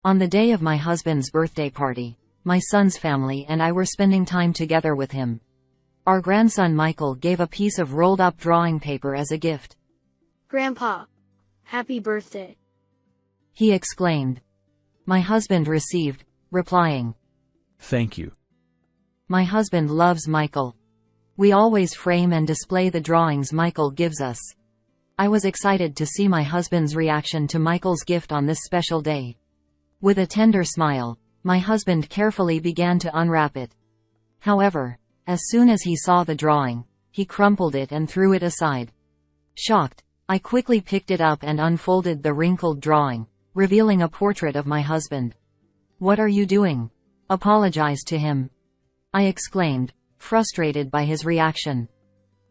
On the day of my husband's birthday party, my son's family and I were spending time together with him. Our grandson Michael gave a piece of rolled-up drawing paper as a gift. "Grandpa, happy birthday," he exclaimed. My husband received, replying, "Thank you." My husband loves Michael. We always frame and display the drawings Michael gives us. I was excited to see my husband's reaction to Michael's gift on this special day. With a tender smile, my husband carefully began to unwrap it. However, as soon as he saw the drawing, he crumpled it and threw it aside. Shocked, I quickly picked it up and unfolded the wrinkled drawing, revealing a portrait of my husband. "What are you doing? Apologize to him," I exclaimed, frustrated by his reaction.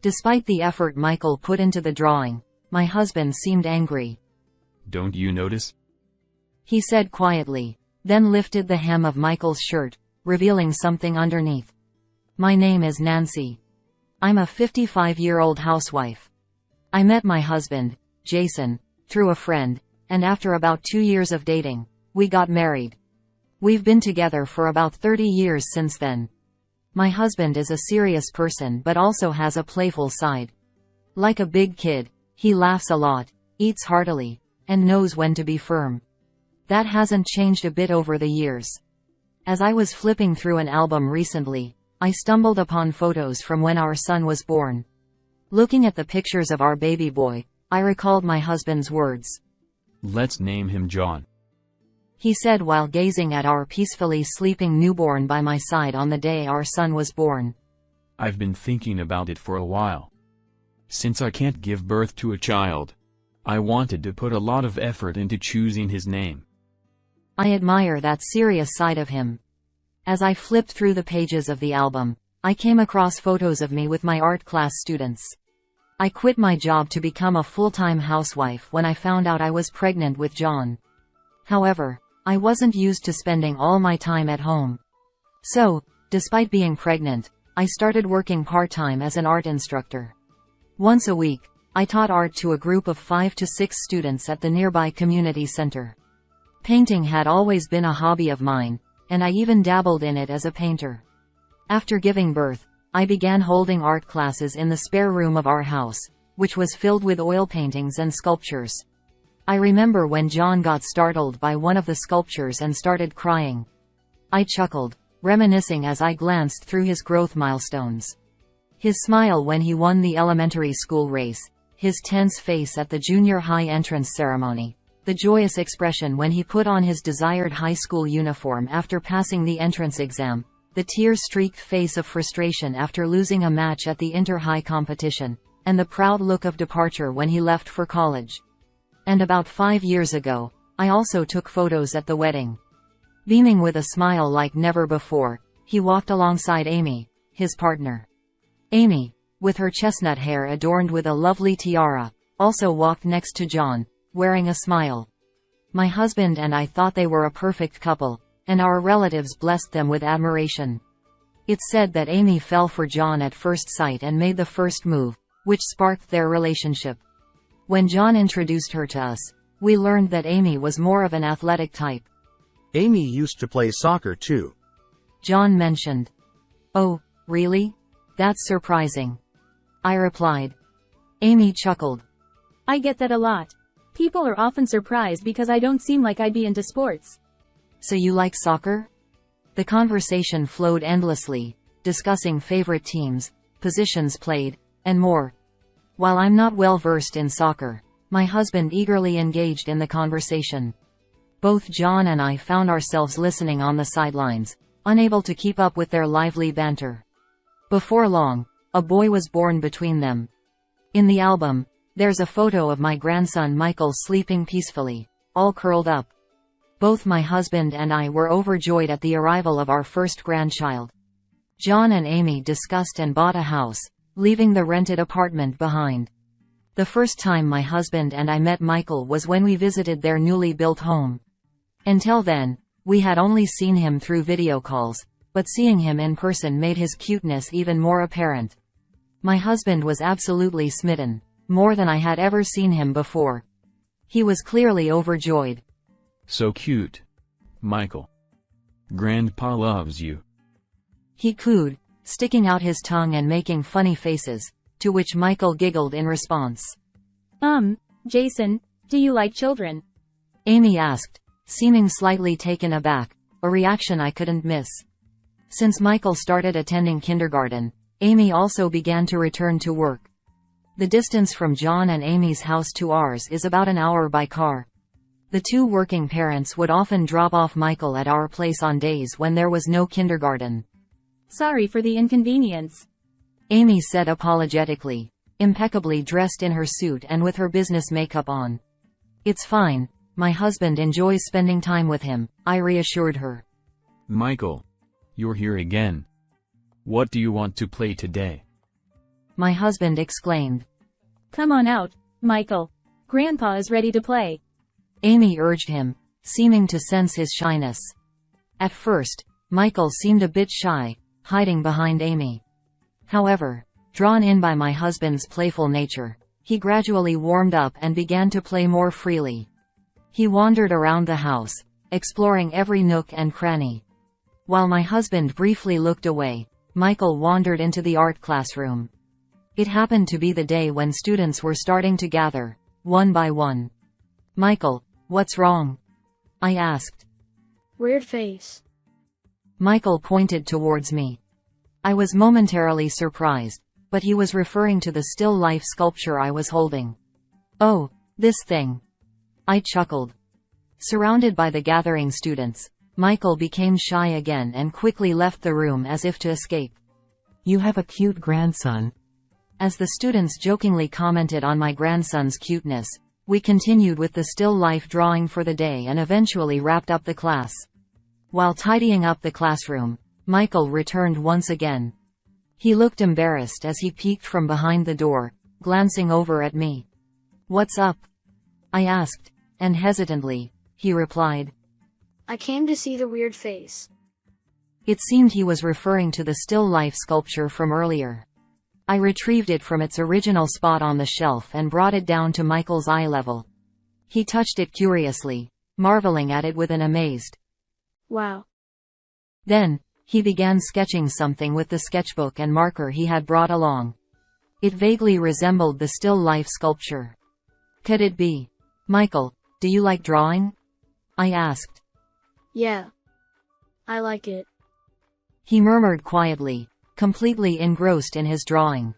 Despite the effort Michael put into the drawing, my husband seemed angry. "Don't you notice?" he said quietly, then lifted the hem of Michael's shirt, revealing something underneath. "My name is Nancy. I'm a 55-year-old housewife. I met my husband, Jason, through a friend, and after about 2 years of dating, we got married. We've been together for about 30 years since then. My husband is a serious person but also has a playful side. Like a big kid, he laughs a lot, eats heartily, and knows when to be firm. That hasn't changed a bit over the years. As I was flipping through an album recently, I stumbled upon photos from when our son was born. Looking at the pictures of our baby boy, I recalled my husband's words. "Let's name him John," he said while gazing at our peacefully sleeping newborn by my side on the day our son was born. "I've been thinking about it for a while. Since I can't give birth to a child, I wanted to put a lot of effort into choosing his name." I admire that serious side of him. As I flipped through the pages of the album, I came across photos of me with my art class students. I quit my job to become a full-time housewife when I found out I was pregnant with John. However, I wasn't used to spending all my time at home. So, despite being pregnant, I started working part-time as an art instructor. Once a week, I taught art to a group of 5 to 6 students at the nearby community center. Painting had always been a hobby of mine, and I even dabbled in it as a painter. After giving birth, I began holding art classes in the spare room of our house, which was filled with oil paintings and sculptures. I remember when John got startled by one of the sculptures and started crying. I chuckled, reminiscing as I glanced through his growth milestones. His smile when he won the elementary school race, his tense face at the junior high entrance ceremony, the joyous expression when he put on his desired high school uniform after passing the entrance exam, the tear-streaked face of frustration after losing a match at the inter-high competition, and the proud look of departure when he left for college. And about 5 years ago, I also took photos at the wedding. Beaming with a smile like never before, he walked alongside Amy, his partner. Amy, with her chestnut hair adorned with a lovely tiara, also walked next to John, wearing a smile. My husband and I thought they were a perfect couple, and our relatives blessed them with admiration. It's said that Amy fell for John at first sight and made the first move, which sparked their relationship. When John introduced her to us, we learned that Amy was more of an athletic type. "Amy used to play soccer too," John mentioned. "Oh, really? That's surprising," I replied. Amy chuckled. "I get that a lot. People are often surprised because I don't seem like I'd be into sports." "So you like soccer?" The conversation flowed endlessly, discussing favorite teams, positions played, and more. While I'm not well versed in soccer, my husband eagerly engaged in the conversation. Both John and I found ourselves listening on the sidelines, unable to keep up with their lively banter. Before long, a boy was born between them. In the album, there's a photo of my grandson Michael sleeping peacefully, all curled up. Both my husband and I were overjoyed at the arrival of our first grandchild. John and Amy discussed and bought a house, leaving the rented apartment behind. The first time my husband and I met Michael was when we visited their newly built home. Until then, we had only seen him through video calls, but seeing him in person made his cuteness even more apparent. My husband was absolutely smitten, more than I had ever seen him before. He was clearly overjoyed. "So cute. Michael. Grandpa loves you. He cooed, sticking out his tongue and making funny faces, to which Michael giggled in response. Jason, do you like children? Amy asked, seeming slightly taken aback, a reaction I couldn't miss. Since Michael started attending kindergarten, Amy also began to return to work. The distance from John and Amy's house to ours is about an hour by car. The two working parents would often drop off Michael at our place on days when there was no kindergarten. Sorry for the inconvenience. Amy said apologetically, impeccably dressed in her suit and with her business makeup on. It's fine, my husband enjoys spending time with him, I reassured her. Michael. You're here again. What do you want to play today? My husband exclaimed. Come on out, Michael. Grandpa is ready to play. Amy urged him, seeming to sense his shyness. At first, Michael seemed a bit shy, hiding behind Amy. However, drawn in by my husband's playful nature, he gradually warmed up and began to play more freely. He wandered around the house, exploring every nook and cranny. While my husband briefly looked away, Michael wandered into the art classroom. It happened to be the day when students were starting to gather, one by one. Michael, what's wrong? I asked. Weird face. Michael pointed towards me. I was momentarily surprised, but he was referring to the still life sculpture I was holding. Oh, this thing. I chuckled. Surrounded by the gathering students, Michael became shy again and quickly left the room as if to escape. You have a cute grandson. As the students jokingly commented on my grandson's cuteness, we continued with the still life drawing for the day and eventually wrapped up the class. While tidying up the classroom, Michael returned once again. He looked embarrassed as he peeked from behind the door, glancing over at me. What's up? I asked, and hesitantly, he replied. I came to see the weird face. It seemed he was referring to the still life sculpture from earlier. I retrieved it from its original spot on the shelf and brought it down to Michael's eye level. He touched it curiously, marveling at it with an amazed. Wow. Then, he began sketching something with the sketchbook and marker he had brought along. It vaguely resembled the still life sculpture. Could it be? Michael, do you like drawing? I asked. Yeah. I like it. He murmured quietly, completely engrossed in his drawing.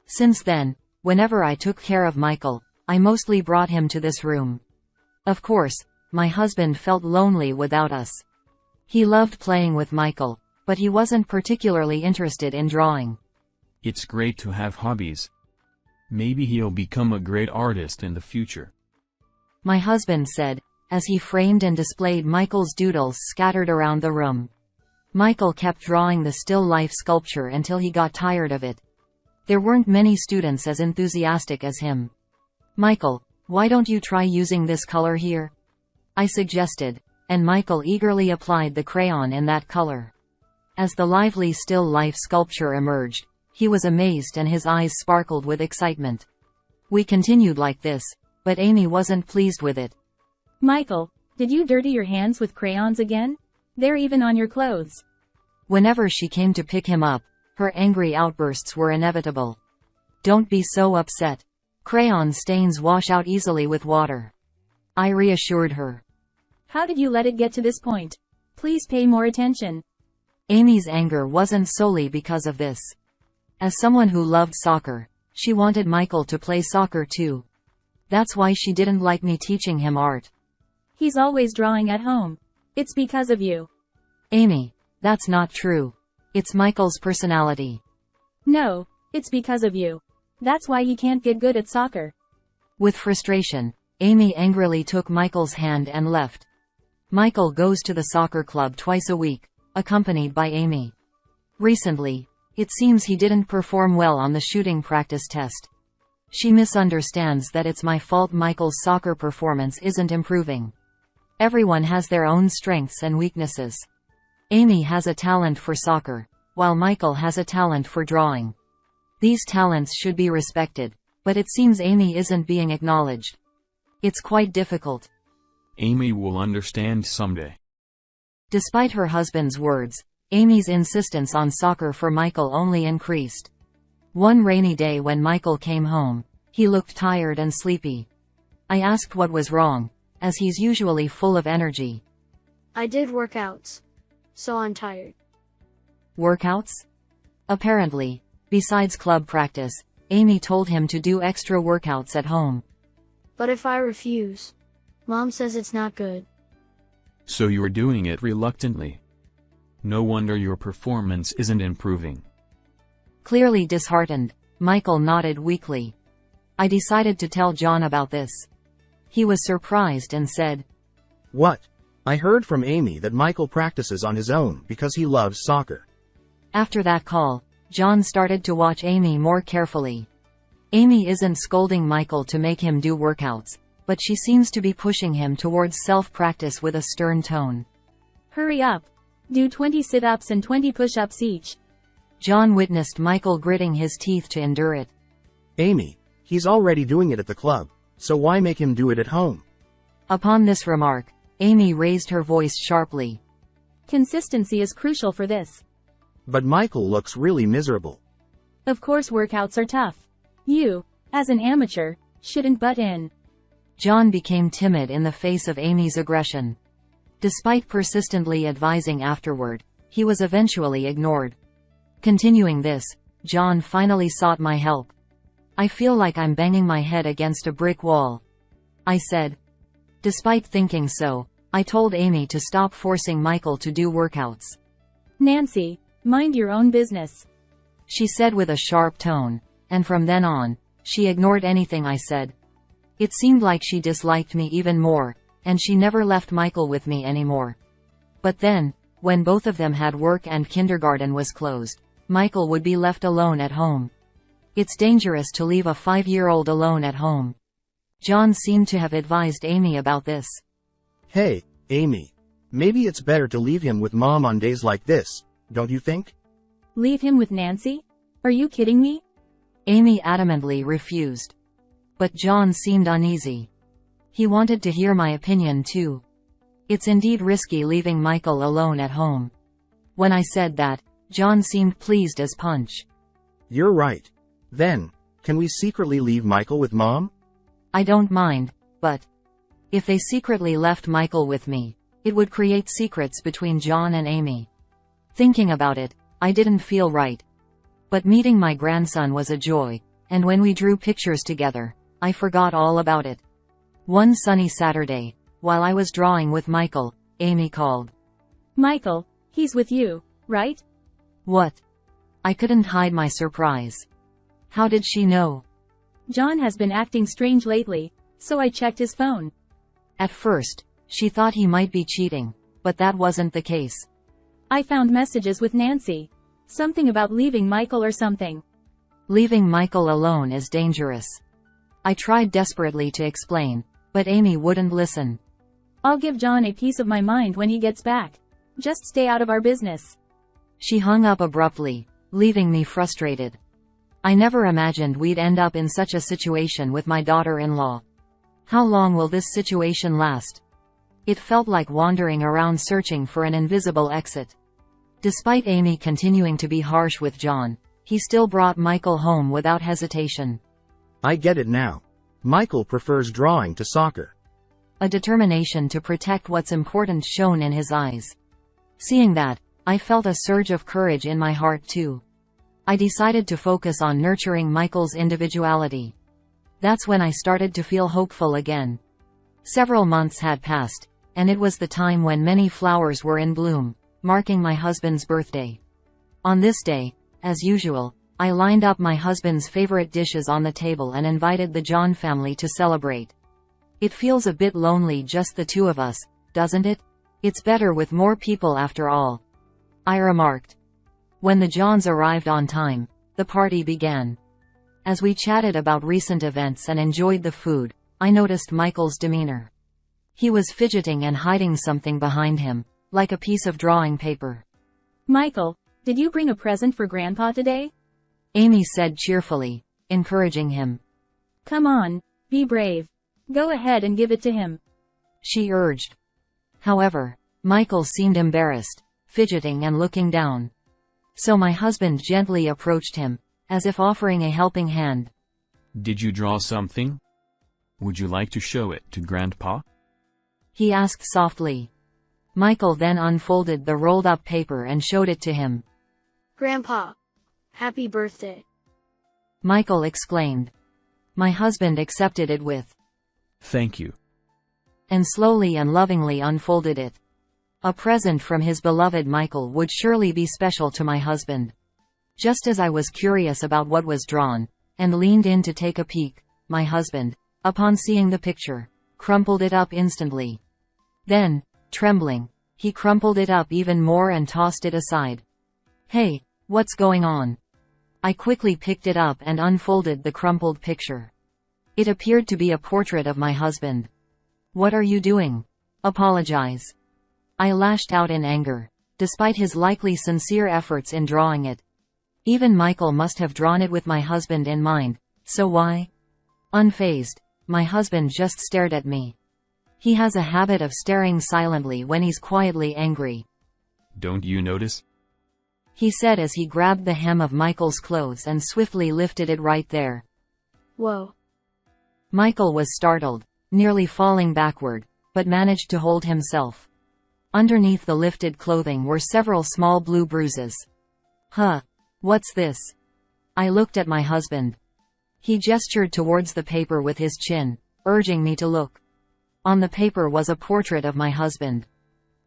Since then, whenever I took care of Michael, I mostly brought him to this room. Of course, my husband felt lonely without us. He loved playing with Michael, but he wasn't particularly interested in drawing. It's great to have hobbies. Maybe he'll become a great artist in the future. My husband said, as he framed and displayed Michael's doodles scattered around the room. Michael kept drawing the still life sculpture until he got tired of it. There weren't many students as enthusiastic as him. Michael, why don't you try using this color here? I suggested, and Michael eagerly applied the crayon in that color. As the lively still life sculpture emerged, he was amazed and his eyes sparkled with excitement. We continued like this, but Amy wasn't pleased with it. Michael, did you dirty your hands with crayons again? They're even on your clothes. Whenever she came to pick him up, her angry outbursts were inevitable. Don't be so upset. Crayon stains wash out easily with water. I reassured her. How did you let it get to this point? Please pay more attention. Amy's anger wasn't solely because of this. As someone who loved soccer, she wanted Michael to play soccer too. That's why she didn't like me teaching him art. He's always drawing at home. It's because of you. Amy, that's not true. It's Michael's personality. No, it's because of you. That's why he can't get good at soccer. With frustration, Amy angrily took Michael's hand and left. Michael goes to the soccer club twice a week, accompanied by Amy. Recently, it seems he didn't perform well on the shooting practice test. She misunderstands that it's my fault Michael's soccer performance isn't improving. Everyone has their own strengths and weaknesses. Amy has a talent for soccer, while Michael has a talent for drawing. These talents should be respected, but it seems Amy isn't being acknowledged. It's quite difficult. Amy will understand someday. Despite her husband's words, Amy's insistence on soccer for Michael only increased. One rainy day when Michael came home, he looked tired and sleepy. I asked what was wrong, as he's usually full of energy. I did workouts, so I'm tired. Workouts? Apparently, besides club practice, Amy told him to do extra workouts at home. But if I refuse, Mom says it's not good. So you're doing it reluctantly. No wonder your performance isn't improving. Clearly disheartened, Michael nodded weakly. I decided to tell John about this. He was surprised and said, What? I heard from Amy that Michael practices on his own because he loves soccer. After that call, John started to watch Amy more carefully. Amy isn't scolding Michael to make him do workouts, but she seems to be pushing him towards self-practice with a stern tone. Hurry up. Do 20 sit-ups and 20 push-ups each. John witnessed Michael gritting his teeth to endure it. Amy, he's already doing it at the club, so why make him do it at home? Upon this remark, Amy raised her voice sharply. Consistency is crucial for this. But Michael looks really miserable. Of course workouts are tough. You, as an amateur, shouldn't butt in. John became timid in the face of Amy's aggression. Despite persistently advising afterward, he was eventually ignored. Continuing this, John finally sought my help. I feel like I'm banging my head against a brick wall, I said. Despite thinking so, I told Amy to stop forcing Michael to do workouts. Nancy, mind your own business, she said with a sharp tone, and from then on, she ignored anything I said. It seemed like she disliked me even more, and she never left Michael with me anymore. But then, when both of them had work and kindergarten was closed, Michael would be left alone at home. It's dangerous to leave a 5-year-old alone at home. John seemed to have advised Amy about this. Hey, Amy. Maybe it's better to leave him with Mom on days like this, don't you think? Leave him with Nancy? Are you kidding me? Amy adamantly refused. But John seemed uneasy. He wanted to hear my opinion too. It's indeed risky leaving Michael alone at home. When I said that, John seemed pleased as punch. You're right. Then, can we secretly leave Michael with Mom? I don't mind, but if they secretly left Michael with me, it would create secrets between John and Amy. Thinking about it, I didn't feel right. But meeting my grandson was a joy, and when we drew pictures together, I forgot all about it. One sunny Saturday, while I was drawing with Michael, Amy called. Michael, he's with you, right? What? I couldn't hide my surprise. How did she know? John has been acting strange lately, so I checked his phone. At first, she thought he might be cheating, but that wasn't the case. I found messages with Nancy. Something about leaving Michael or something. Leaving Michael alone is dangerous. I tried desperately to explain, but Amy wouldn't listen. I'll give John a piece of my mind when he gets back. Just stay out of our business. She hung up abruptly, leaving me frustrated. I never imagined we'd end up in such a situation with my daughter-in-law. How long will this situation last? It felt like wandering around searching for an invisible exit. Despite Amy continuing to be harsh with John, he still brought Michael home without hesitation. I get it now. Michael prefers drawing to soccer. A determination to protect what's important shone in his eyes. Seeing that, I felt a surge of courage in my heart too. I decided to focus on nurturing Michael's individuality. That's when I started to feel hopeful again. Several months had passed, and it was the time when many flowers were in bloom, marking my husband's birthday. On this day, as usual, I lined up my husband's favorite dishes on the table and invited the John family to celebrate. It feels a bit lonely just the two of us, doesn't it? It's better with more people after all, I remarked. When the Johns arrived on time, the party began. As we chatted about recent events and enjoyed the food, I noticed Michael's demeanor. He was fidgeting and hiding something behind him, like a piece of drawing paper. Michael, did you bring a present for Grandpa today? Amy said cheerfully, encouraging him. Come on, be brave. Go ahead and give it to him, she urged. However, Michael seemed embarrassed, fidgeting and looking down. So my husband gently approached him, as if offering a helping hand. Did you draw something? Would you like to show it to Grandpa? He asked softly. Michael then unfolded the rolled-up paper and showed it to him. Grandpa, happy birthday. Michael exclaimed. My husband accepted it with, Thank you. and slowly and lovingly unfolded it. A present from his beloved Michael would surely be special to my husband. Just as I was curious about what was drawn, and leaned in to take a peek, my husband, upon seeing the picture, crumpled it up instantly. Then, trembling, he crumpled it up even more and tossed it aside. Hey, what's going on? I quickly picked it up and unfolded the crumpled picture. It appeared to be a portrait of my husband. What are you doing? Apologize. I lashed out in anger, despite his likely sincere efforts in drawing it. Even Michael must have drawn it with my husband in mind, so why? Unfazed, my husband just stared at me. He has a habit of staring silently when he's quietly angry. Don't you notice? He said as he grabbed the hem of Michael's clothes and swiftly lifted it right there. Whoa. Michael was startled, nearly falling backward, but managed to hold himself. Underneath the lifted clothing were several small blue bruises. Huh. What's this? I looked at my husband. He gestured towards the paper with his chin, urging me to look. On the paper was a portrait of my husband.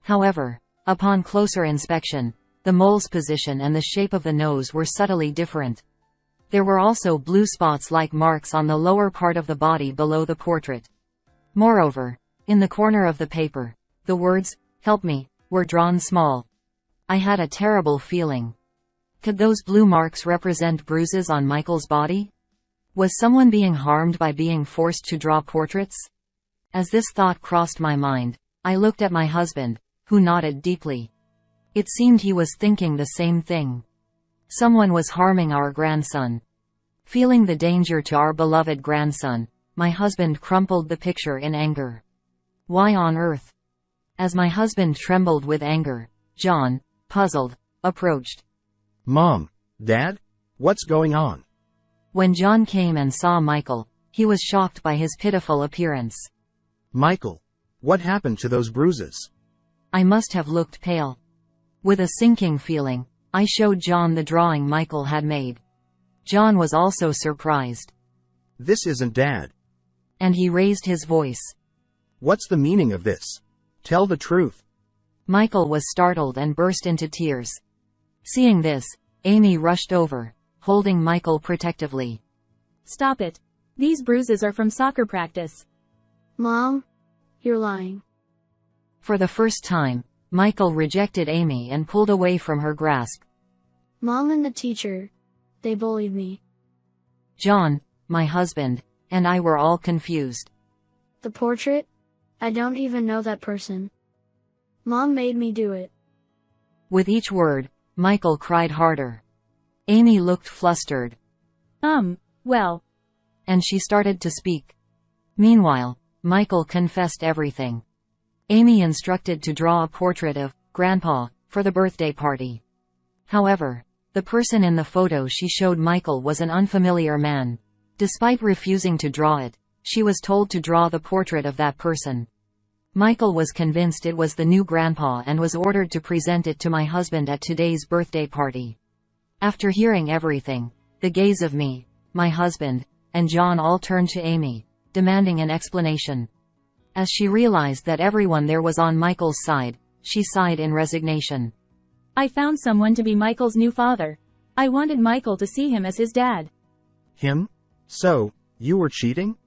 However, upon closer inspection, the mole's position and the shape of the nose were subtly different. There were also blue spots-like marks on the lower part of the body below the portrait. Moreover, in the corner of the paper, the words, "Help me," were drawn small. I had a terrible feeling. Could those blue marks represent bruises on Michael's body? Was someone being harmed by being forced to draw portraits? As this thought crossed my mind, I looked at my husband, who nodded deeply. It seemed he was thinking the same thing. Someone was harming our grandson. Feeling the danger to our beloved grandson, my husband crumpled the picture in anger. Why on earth? As my husband trembled with anger, John, puzzled, approached. Mom, Dad, what's going on? When John came and saw Michael, he was shocked by his pitiful appearance. Michael, what happened to those bruises? I must have looked pale. With a sinking feeling, I showed John the drawing Michael had made. John was also surprised. This isn't Dad. And he raised his voice. What's the meaning of this? Tell the truth. Michael was startled and burst into tears. Seeing this, Amy rushed over, holding Michael protectively. Stop it. These bruises are from soccer practice. Mom, you're lying. For the first time, Michael rejected Amy and pulled away from her grasp. Mom and the teacher, they bullied me. John, my husband, and I were all confused. The portrait? I don't even know that person. Mom made me do it. With each word, Michael cried harder. Amy looked flustered. Well. And she started to speak. Meanwhile, Michael confessed everything. Amy instructed to draw a portrait of Grandpa for the birthday party. However, the person in the photo she showed Michael was an unfamiliar man. Despite refusing to draw it, she was told to draw the portrait of that person. Michael was convinced it was the new grandpa and was ordered to present it to my husband at today's birthday party. After hearing everything, the gaze of me, my husband, and John all turned to Amy, demanding an explanation. As she realized that everyone there was on Michael's side, she sighed in resignation. I found someone to be Michael's new father. I wanted Michael to see him as his dad. Him? So, you were cheating?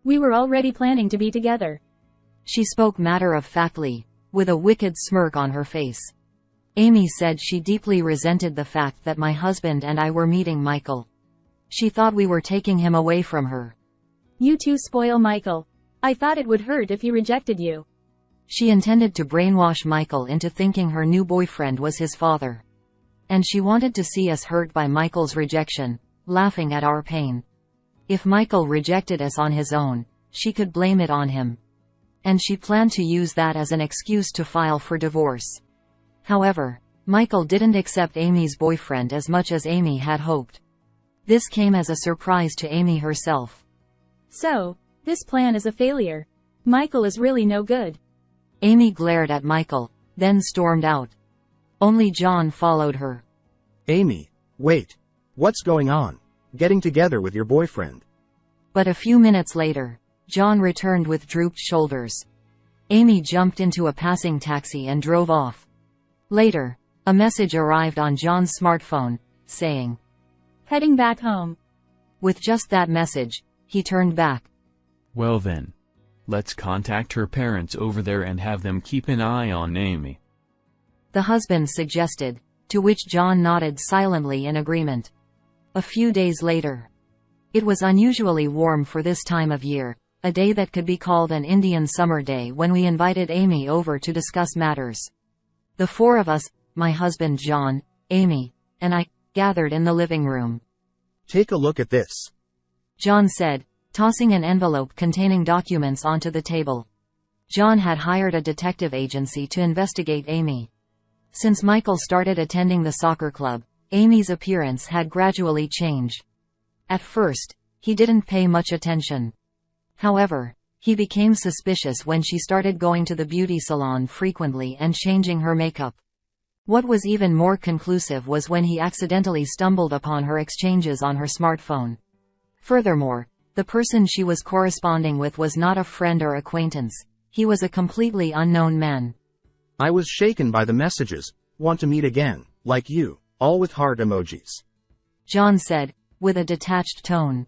We were already planning to be together. She spoke matter-of-factly, with a wicked smirk on her face. Amy said she deeply resented the fact that my husband and I were meeting Michael. She thought we were taking him away from her. You two spoil Michael. I thought it would hurt if he rejected you. She intended to brainwash Michael into thinking her new boyfriend was his father. And she wanted to see us hurt by Michael's rejection, laughing at our pain. If Michael rejected us on his own, she could blame it on him. and she planned to use that as an excuse to file for divorce. However, Michael didn't accept Amy's boyfriend as much as Amy had hoped. This came as a surprise to Amy herself. So, this plan is a failure. Michael is really no good. Amy glared at Michael, then stormed out. Only John followed her. Amy, wait. What's going on? Getting together with your boyfriend. But a few minutes later, John returned with drooped shoulders. Amy jumped into a passing taxi and drove off. Later, a message arrived on John's smartphone, saying, "Heading back home." With just that message, he turned back. Well then. Let's contact her parents over there and have them keep an eye on Amy. The husband suggested, to which John nodded silently in agreement. A few days later. It was unusually warm for this time of year, a day that could be called an Indian summer day when we invited Amy over to discuss matters. The four of us, my husband John, Amy, and I, gathered in the living room. Take a look at this. John said, tossing an envelope containing documents onto the table. John had hired a detective agency to investigate Amy. Since Michael started attending the soccer club, Amy's appearance had gradually changed. At first, he didn't pay much attention. However, he became suspicious when she started going to the beauty salon frequently and changing her makeup. What was even more conclusive was when he accidentally stumbled upon her exchanges on her smartphone. Furthermore, the person she was corresponding with was not a friend or acquaintance. He was a completely unknown man. I was shaken by the messages. Want to meet again, like you, all with heart emojis. John said, with a detached tone.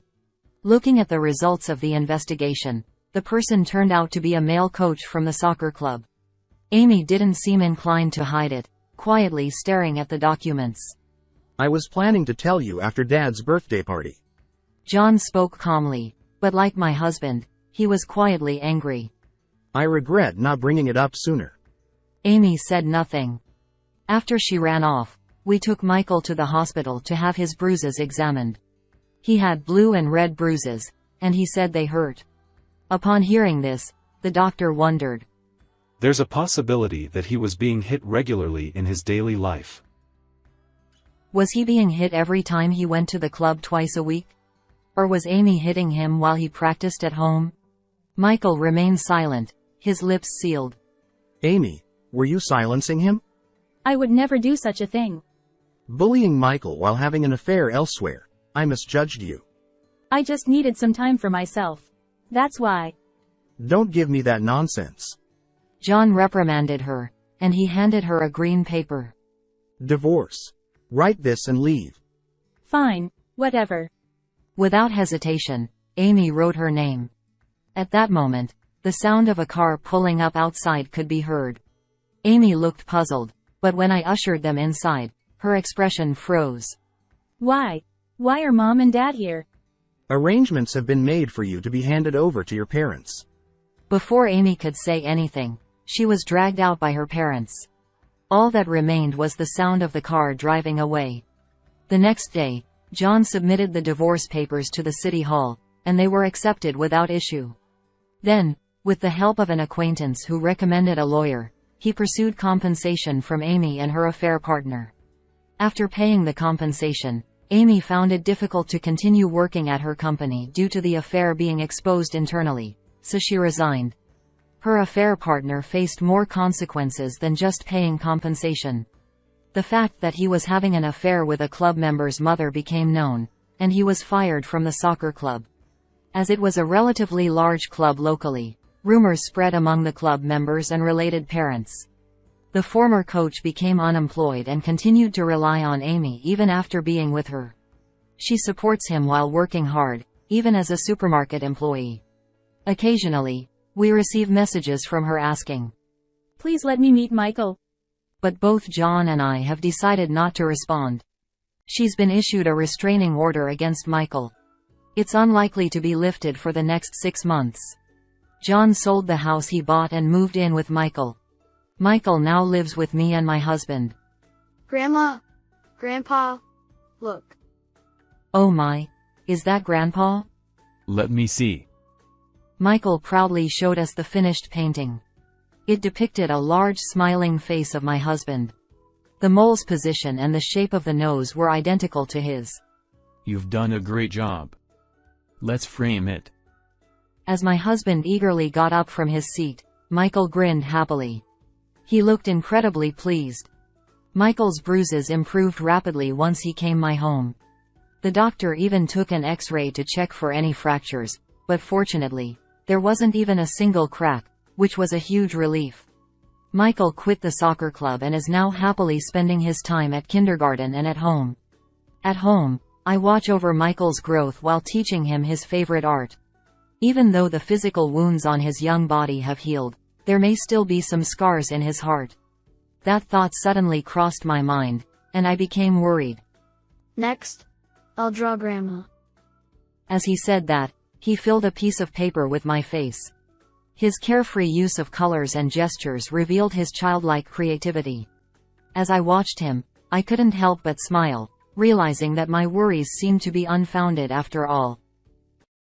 Looking at the results of the investigation, the person turned out to be a male coach from the soccer club. Amy didn't seem inclined to hide it, quietly staring at the documents. I was planning to tell you after Dad's birthday party. John spoke calmly, but like my husband, he was quietly angry. I regret not bringing it up sooner. Amy said nothing. After she ran off, we took Michael to the hospital to have his bruises examined. He had blue and red bruises, and he said they hurt. Upon hearing this, the doctor wondered. There's a possibility that he was being hit regularly in his daily life. Was he being hit every time he went to the club twice a week? Or was Amy hitting him while he practiced at home? Michael remained silent, his lips sealed. Amy, were you silencing him? I would never do such a thing. Bullying Michael while having an affair elsewhere. I misjudged you. I just needed some time for myself. That's why. Don't give me that nonsense. John reprimanded her, and he handed her a green paper. Divorce. Write this and leave. Fine, whatever. Without hesitation, Amy wrote her name. At that moment, the sound of a car pulling up outside could be heard. Amy looked puzzled, but when I ushered them inside, her expression froze. Why? Why are Mom and Dad here? Arrangements have been made for you to be handed over to your parents. Before Amy could say anything, she was dragged out by her parents. All that remained was the sound of the car driving away. The next day, John submitted the divorce papers to the city hall, and they were accepted without issue. Then, with the help of an acquaintance who recommended a lawyer, he pursued compensation from Amy and her affair partner. After paying the compensation, Amy found it difficult to continue working at her company due to the affair being exposed internally, so she resigned. Her affair partner faced more consequences than just paying compensation. The fact that he was having an affair with a club member's mother became known, and he was fired from the soccer club. As it was a relatively large club locally, rumors spread among the club members and related parents. The former coach became unemployed and continued to rely on Amy even after being with her. She supports him while working hard, even as a supermarket employee. Occasionally, we receive messages from her asking, Please let me meet Michael. But both John and I have decided not to respond. She's been issued a restraining order against Michael. It's unlikely to be lifted for the next 6 months. John sold the house he bought and moved in with Michael. Michael now lives with me and my husband. Grandma, Grandpa, look. Oh my, is that Grandpa? Let me see. Michael proudly showed us the finished painting. It depicted a large smiling face of my husband. The mole's position and the shape of the nose were identical to his. You've done a great job. Let's frame it. As my husband eagerly got up from his seat, Michael grinned happily. He looked incredibly pleased. Michael's bruises improved rapidly once he came my home. The doctor even took an X-ray to check for any fractures, but fortunately, there wasn't even a single crack, which was a huge relief. Michael quit the soccer club and is now happily spending his time at kindergarten and at home. At home, I watch over Michael's growth while teaching him his favorite art. Even though the physical wounds on his young body have healed, there may still be some scars in his heart. That thought suddenly crossed my mind, and I became worried. Next, I'll draw Grandma. As he said that, he filled a piece of paper with my face. His carefree use of colors and gestures revealed his childlike creativity. As I watched him, I couldn't help but smile, realizing that my worries seemed to be unfounded after all.